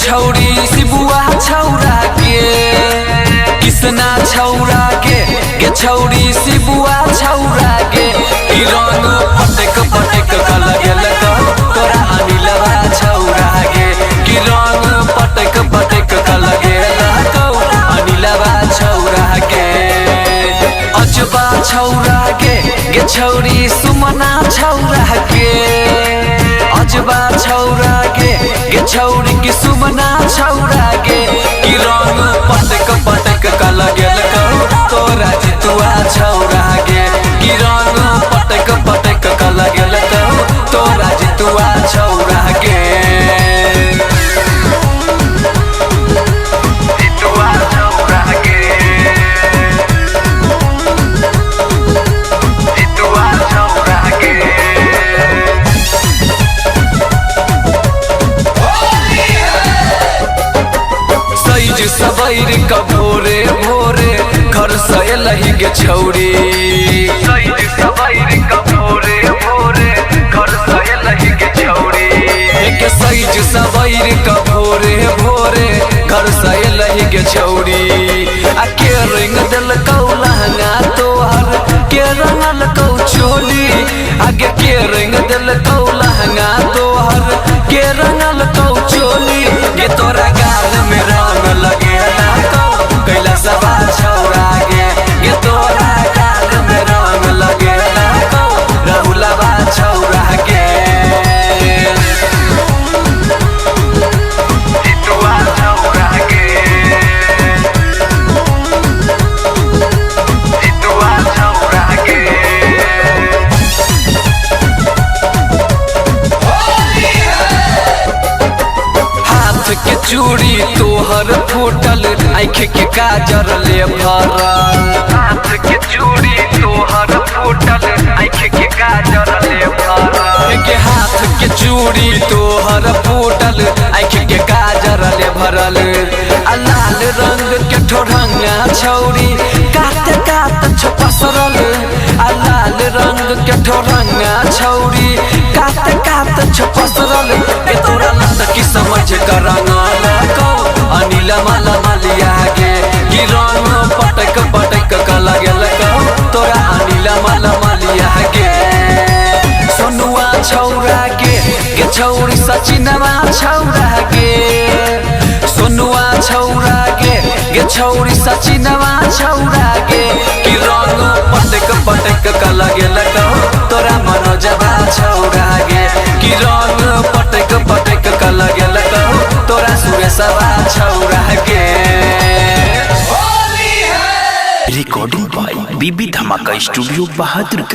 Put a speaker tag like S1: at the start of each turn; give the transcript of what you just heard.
S1: छौरी शिबुआ छौरा के किसना छौरा के छौरी शिबुआ छौरा के रंग पटक पटक कल गेल तोरा अनिलवा छौरा के रंग पटक पटक कल गेल अनिलवा छौरा के अजबा छौरा के छौरी सुमना छौरा के अजबा छौरा के छौरी की सुमना छौरा के रंग पटक पटक कल गेल तोरा जितुआ छौरा के रंग पटक पटक कल गेल तोरा जितुआ छौरा के जितुआ छौरा के जितुआ छौरा के सबैर का भोरे भोरे घर से लही गे छौरी सबैर का भोरे भोरे घर से लही गे छौरी के सैज सबैर का भोरे भोरे घर से लही गे छौरी आ के रंग दिल कौ लहंगा तोहर के रंगल कौ चोली आगे के रंग दिल कौ लहंगा तोहर के रंगल कौ चोली ये तोरा गाल में रंग लगे कैला सबा छौरा गे तोरा गाल में रंग लगे रहुलवा छौरा के जितुआ छौरा के जितुआ छौरा के हाथ के चूड़ी तोहर फूटल आँख के काजर ले भरल हाथ के चूड़ी तोहर फूटल आँख के काजर ले भरल के हाथ के चूड़ी तोहर फूटल आँख के काजर ले भरल आ लाल रंग के ठोरंगा छौरी काट काट छपसरल आ लाल रंग के ठोरंगा छौरी काट काट छपसरल के तोरा लत की समझ कर रंगल कौ अनिल माला मालिया के रंग पटक पटक कल गेल तोरा अनिल माला मालिया के सोनुआ छौरा के छौरी सचिनवा छौरा के सोनुआ छौरा के छौरी सचिनवा छौरा के रंग पटक पटक कल गेल तोरा मनोजवा छौरा के रंग पटक पटक कल गेल तोरा सुरेशवा छौरा के
S2: रिकॉर्डिंग बाय बीबी धमाका स्टूडियो बहादुरगढ़।